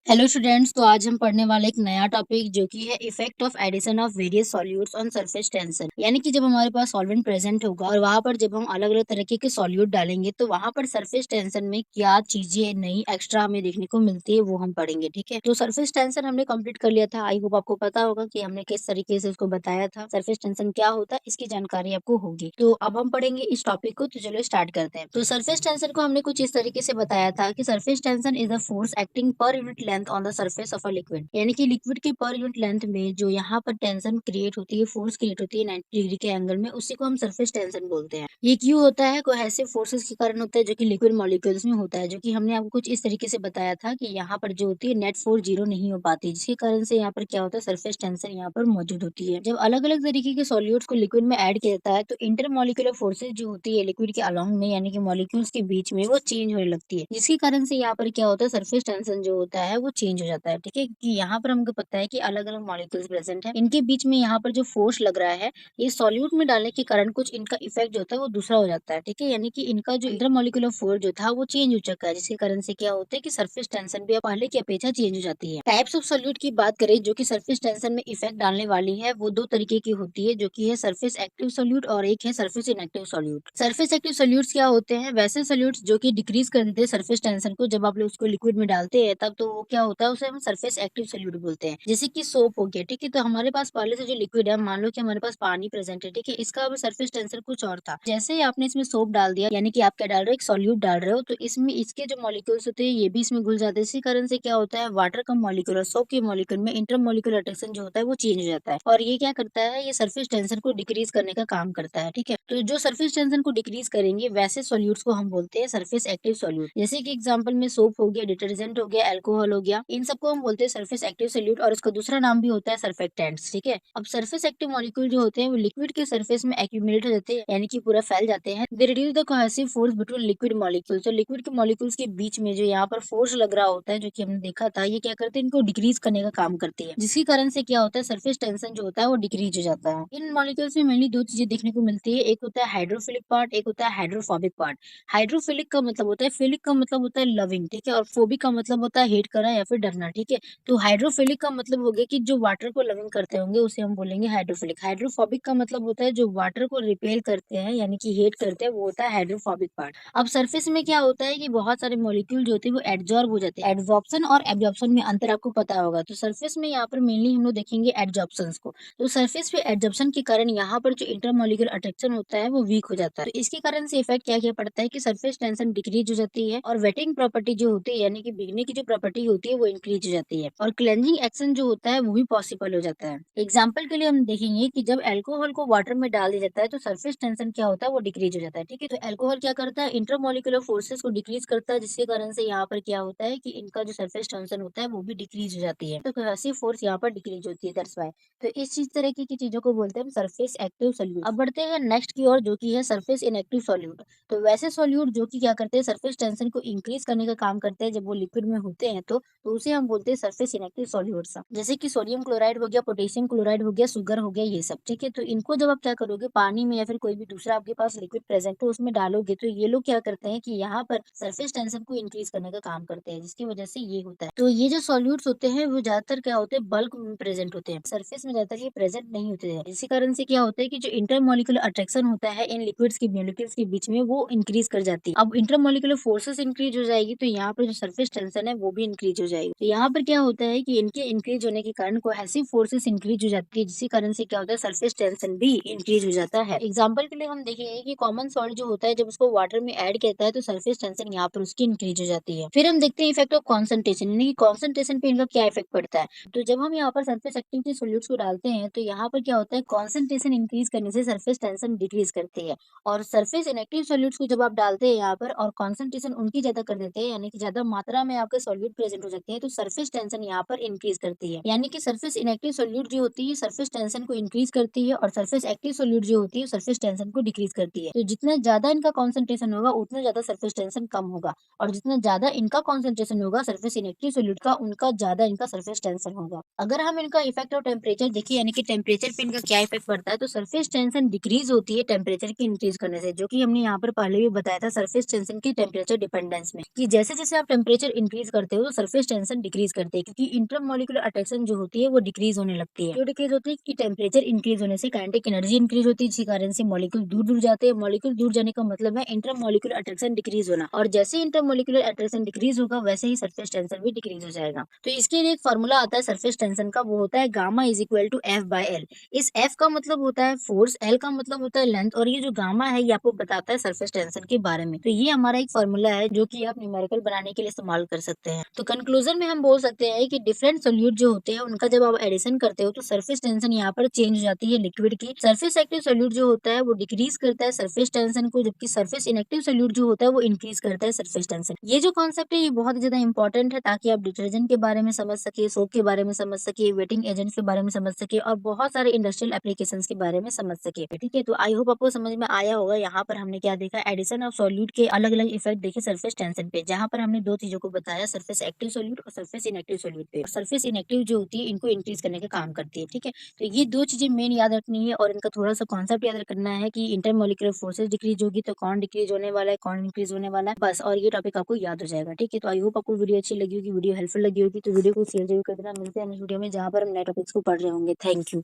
Hello students. तो आज हम पढ़ने वाले एक नया टॉपिक जो कि है effect of addition of various solutes on surface tension. यानी कि जब हमारे पास सॉल्वेंट प्रेजेंट होगा और वहां पर जब हम अलग अलग तरीके के सॉल्यूट डालेंगे तो वहां पर सरफेस टेंशन में क्या चीजें नई एक्स्ट्रा हमें देखने को मिलती है वो हम पढ़ेंगे। ठीक है, तो सरफेस टेंशन हमने कंप्लीट कर लिया था। आई होप आपको पता होगा कि हमने किस तरीके से उसको बताया था। सरफेस टेंशन क्या होता है इसकी जानकारी आपको होगी। तो अब हम पढ़ेंगे इस टॉपिक को। तो चलो स्टार्ट करते हैं। तो सरफेस टेंशन को हमने कुछ इस तरीके से बताया था कि surface tension is a force acting per unit length on the surface of a liquid. यानी कि लिक्विड के पर यूनिट लेंथ में जो यहाँ पर टेंशन क्रिएट होती है, फोर्स क्रिएट होती है 90 डिग्री के एंगल में, उसी को हम सरफेस टेंशन बोलते हैं। ये क्यों होता है? कोहेसिव फोर्सेस के कारण होता है जो कि लिक्विड मॉलिक्यूल्स में होता है, जो कि हमने आपको कुछ इस तरीके से बताया था कि यहाँ पर जो होती है नेट फोर्स जीरो नहीं हो पाती, जिसके कारण से यहाँ पर क्या होता है, सरफेस टेंशन यहाँ पर मौजूद होती है। जब अलग अलग तरीके के सॉल्यूट्स को लिक्विड में ऐड किया जाता है तो इंटरमोलिकुलर फोर्सेज जो होती है लिक्विड के अलोंग में, यानी कि मॉलिक्यूल्स के बीच में, वो चेंज होने लगती है, जिसके कारण से यहाँ पर क्या होता है, सरफेस टेंशन जो होता है वो चेंज हो जाता है। ठीक है, कि यहाँ पर हमको पता है कि अलग अलग मॉलिक्यूल्स प्रेजेंट है, इनके बीच में यहाँ पर जो फोर्स लग रहा है ये सॉल्यूट में डालने के कारण कुछ इनका इफेक्ट जो होता है वो दूसरा हो जाता है। ठीक है, यानी कि इनका जो इंटरमोलिकुलर फोर्स जो था वो चेंज हो चुका है, जिसके कारण से क्या होता है कि सरफेस टेंशन भी अब पहले की अपेक्षा चेंज हो जाती है। टाइप्स ऑफ सॉल्यूट की बात करें जो कि सरफेस टेंशन में इफेक्ट डालने वाली है, वो दो तरीके की होती है, जो कि है सरफेस एक्टिव सॉल्यूट और एक है surface inactive solute. Surface active solutes क्या होते हैं? वैसे सॉल्यूट्स जो कि डिक्रीज कर देते हैं सरफेस टेंशन को। जब आप लोग उसको लिक्विड में डालते हैं तब तो वो क्या होता है, उसे हम सरफेस एक्टिव सॉल्यूट बोलते हैं। जैसे कि सोप हो गया। ठीक है, तो हमारे पास पहले से जो लिक्विड है, मान लो कि हमारे पास पानी प्रेजेंट है, ठीक है, इसका अब सरफेस टेंशन कुछ और था। जैसे ही आपने इसमें सोप डाल दिया, यानी कि आप क्या डाल रहे हो, एक सॉल्यूट डाल रहे हो, तो इसमें इसके जो मॉलिक्यूल्स होते हैं ये भी इसमें घुल जाते हैं। इसी कारण से क्या होता है, वाटर का मॉलिक्यूल और सोप के मॉलिक्यूल में इंटरमोलिकुलर अट्रैक्शन जो होता है वो चेंज हो जाता है, और ये क्या करता है, ये सरफेस टेंशन को डिक्रीज करने का काम करता है। ठीक है, तो जो सरफेस टेंशन को डिक्रीज करेंगे वैसे सॉल्यूट्स को हम बोलते हैं सरफेस एक्टिव सॉल्यूट। जैसे कि एग्जांपल में सोप हो गया, डिटर्जेंट हो गया, अल्कोहल हो गया, इन सबको हम बोलते हैं सरफेस एक्टिव सॉल्यूट, और इसका दूसरा नाम भी होता है सर्फेक्टेंट्स। ठीक है, अब सरफेस एक्टिव मॉलिक्यूल जो होते हैं वो लिक्विड के सरफेस में एक्यूमुलेट हो जाते हैं, यानी कि पूरा फैल जाते हैं। They reduce the cohesive force between liquid molecules. तो लिक्विड के मॉलिक्यूल्स के बीच में जो यहाँ पर फोर्स लग रहा होता है, जो कि हमने देखा था, ये क्या करते हैं, इनको डिक्रीज करने का काम करती है, जिसके कारण से क्या होता है, सरफेस टेंशन जो होता है वो डिक्रीज हो जाता है। इन मॉलिक्यूल्स में मेनली दो चीजें देखने को मिलती है, एक होता है हाइड्रोफिलिक पार्ट, एक होता है हाइड्रोफोबिक पार्ट। हाइड्रोफिलिक का मतलब होता है, फिलिक का मतलब होता है लविंग, ठीक है, और फोबिक का मतलब होता है हेट करना या फिर डरना। ठीक है, तो हाइड्रोफिलिक का मतलब हो गया कि जो वाटर को लविंग करते होंगे उसे हम बोलेंगे हाइड्रोफिलिक। हाइड्रोफोबिक का मतलब होता है जो वाटर को रिपेल करते हैं, यानी कि हेट करते हैं, वो होता है हाइड्रोफोबिक पार्ट। अब सरफेस में क्या होता है कि बहुत सारे मॉलिक्यूल जो होते हैं वो एड्जॉर्ब हो जाते हैं। एड्सॉर्प्शन और एब्जॉर्प्शन में अंतर आपको पता होगा। तो सरफेस में यहाँ पर मेनली हम लोग देखेंगे एड्सॉर्प्शन को। तो सरफेस पे एब्जॉर्प्शन के कारण यहाँ पर जो इंटरमॉलिक्यूलर अट्रैक्शन होता है वो वीक हो जाता है। तो इसके कारण से इफेक्ट क्या क्या पड़ता है कि सरफेस टेंशन डिक्रीज हो जाती है, और वेटिंग प्रॉपर्टी जो होती है, यानी कि भीगने की जो प्रॉपर्टी होती है वो इंक्रीज हो जाती है, और क्लेंजिंग एक्शन जो होता है वो भी पॉसिबल हो जाता है। एग्जाम्पल के लिए हम देखेंगे कि जब अल्कोहल को वाटर में डाल दिया जाता है तो सरफेस टेंशन क्या होता है, वो डिक्रीज हो जाता है। ठीक है, तो अल्कोहल क्या करता है, इंटरमोलिकुलर फोर्सेस को डिक्रीज करता है, जिसके कारण से यहाँ पर क्या होता है कि इनका जो सरफेस टेंशन होता है वो भी डिक्रीज हो जाती है। तो कोहेसिव फोर्स यहाँ पर डिक्रीज होती है, दैट्स व्हाई। तो इस चीज तरीके की चीजों को बोलते हैं सरफेस एक्टिव सॉल्यूट। अब बढ़ते हैं नेक्स्ट की ओर, जो की है सरफेस इनएक्टिव सॉल्यूट। तो वैसे सॉल्यूट जो कि क्या करते हैं, सरफेस टेंशन को इंक्रीज करने का काम करते हैं जब वो लिक्विड में होते हैं, तो उसे हम बोलते हैं सरफेस इनएक्टिव सॉल्यूट्स। जैसे कि सोडियम क्लोराइड हो गया, पोटेशियम क्लोराइड हो गया, शुगर हो गया, ये सब। ठीक है, तो इनको जब आप क्या करोगे, पानी में या फिर कोई भी दूसरा आपके पास लिक्विड प्रेजेंट हो उसमें डालोगे, तो ये लोग क्या करते हैं कि यहाँ पर सरफेस टेंशन को इंक्रीज करने का काम करते हैं, जिसकी वजह से ये होता है। तो ये जो सॉल्यूट्स होते हैं वो ज्यादातर क्या होते हैं, बल्क में प्रेजेंट होते हैं, सरफेस में ज्यादातर ये प्रेजेंट नहीं होते हैं। इसी कारण से क्या होता है कि जो इंटरमोलिकुलर अट्रैक्शन होता है इन लिक्विड्स की मॉलिक्यूल्स के बीच में, वो इंक्रीज कर जाती है। अब इंटरमोलिकुलर फोर्सेस इंक्रीज हो जाएगी तो यहाँ पर जो सरफेस टेंशन है वो भी इंक्रीज हो जाएगी। तो यहाँ पर क्या होता है कि इनके इंक्रीज होने के कारण कोहेसिव फोर्सेस इंक्रीज हो जाती है, जिसके कारण से क्या होता है, सरफेस टेंशन भी इंक्रीज हो जाता है। एग्जाम्पल के लिए हम देखेंगे कि कॉमन सॉल्ट जो होता है जब उसको वाटर में ऐड करता है तो सरफेस टेंशन यहाँ पर उसकी इंक्रीज हो जाती है। फिर हम देखते हैं इफेक्ट ऑफ कॉन्सेंट्रेशन, यानी कि कॉन्सेंट्रेशन पे इनका क्या इफेक्ट पड़ता है। तो जब हम यहाँ पर सरफेस एक्टिव के सॉल्यूट्स को डालते हैं तो यहाँ पर क्या होता है, कॉन्सेंट्रेशन इंक्रीज करने से सरफेस टेंशन डिक्रीज करती है, और सरफेस इनएक्टिव सॉल्यूट्स को जब आप डालते हैं यहाँ पर और कॉन्सेंट्रेशन उनकी ज्यादा कर देते हैं, यानी कि ज्यादा मात्रा में आपके सॉल्यूट प्रेजेंट हो सकते हैं, तो सरफेस टेंशन यहाँ पर इंक्रीज करती है। यानी कि सरफेस इनएक्टिव सॉल्यूट जो होती है सरफेस टेंशन को इंक्रीज करती है, और सरफेस एक्टिव सॉल्यूट जो होती है सरफेस टेंशन को डिक्रीज करती है। तो जितना ज्यादा इनका कॉन्सेंट्रेशन होगा उतना ज्यादा सरफेस टेंशन कम होगा, और जितना ज्यादा इनका कॉन्सेंट्रेशन होगा सरफेस इनएक्टिव सॉल्यूट का, उनका ज्यादा इनका सरफेस टेंशन होगा। अगर हम इनका इफेक्ट ऑफ टेम्परेचर देखिए, यानी कि टेम्परेचर पे इनका क्या इफेक्ट पड़ता है, तो सरफेस टेंशन डिक्रीज होती है टेम्परेचर की इंक्रीज करने से, जो कि हमने यहाँ पर पहले भी बताया था सरफेस टेंशन की टेम्परेचर डिपेंडेंस में, कि जैसे जैसे आप टेम्परेचर इंक्रीज करते हो तो सरफेस सरफेस टेंशन डिक्रीज करते हैं, क्योंकि इंटरमोलिकुलर अट्रैक्शन जो होती है वो डिक्रीज होने लगती है। क्यों डिक्रीज होती है? कि टेम्परेचर इंक्रीज होने से काइनेटिक एनर्जी इंक्रीज होती है, जिस कारण से मॉलिक्यूल दूर दूर जाते हैं। मॉलिक्यूल दूर जाने का मतलब है इंटरमोलिकुलर अट्रैक्शन डिक्रीज होना, और जैसे इंटरमोलिकुलर अट्रैक्शन डिक्रीज होगा वैसे ही सरफेस टेंशन भी डिक्रीज हो जाएगा। तो इसके लिए एक फॉर्मूला आता है सरफेस टेंशन का, वो होता है gamma is equal to F by L. इस एफ का मतलब होता है फोर्स, एल का मतलब होता है लेंथ, और ये जो गामा है ये आपको बताता है सरफेस टेंशन के बारे में। तो ये हमारा एक फॉर्मूला है जो कि आप न्यूमेरिकल बनाने के लिए इस्तेमाल कर सकते हैं। तो कंक्लूजन में हम बोल सकते हैं कि डिफरेंट सोल्यूट जो होते हैं उनका जब आप एडिशन करते हो तो सरफेस टेंशन यहाँ पर चेंज हो जाती है लिक्विड की। सरफेस एक्टिव सोल्यूट जो होता है वो डिक्रीज करता है सरफेस टेंशन को, जबकि सरफेस इनएक्टिव सोल्यूट जो होता है वो इंक्रीज करता है सरफेस टेंशन। ये जो कॉन्सेप्ट है ये बहुत ज्यादा इंपॉर्टेंट है, ताकि आप डिटर्जेंट के बारे में समझ सके, सोप के बारे में समझ सके, वेटिंग एजेंट के बारे में समझ सके, और बहुत सारे इंडस्ट्रियल एप्लीकेशन के बारे में समझ सके। ठीक है, तो आई होप आपको समझ में आया होगा। यहाँ पर हमने क्या देखा, एडिशन ऑफ सॉल्यूट के अलग अलग इफेक्ट देखे सरफेस टेंशन पे, जहाँ पर हमने दो चीजों को बताया, सरफेस एक्टिव सॉल्यूट और सरफेस इनएक्टिव सॉल्यूट पे। सरफेस इनएक्टिव जो होती है इनको इंक्रीज करने का काम करती है। ठीक है, तो ये दो चीजें मेन याद रखनी है, और इनका थोड़ा सा कॉन्सेप्ट याद करना है कि इंटरमोलिकुलर फोर्सेज डिक्रीज होगी तो कौन डिक्रीज होने वाला है, कौन इंक्रीज होने वाला है, बस। और ये टॉपिक आपको याद हो जाएगा। ठीक है, तो आई होप आपको वीडियो अच्छी लगी होगी, वीडियो हेल्पफुल लगी होगी, तो वीडियो को शेयर जरूर कर देना। मिलते हैं नेक्स्ट वीडियो में, जहाँ पर हम नए टॉपिक्स को पढ़ रहे होंगे। Thank you.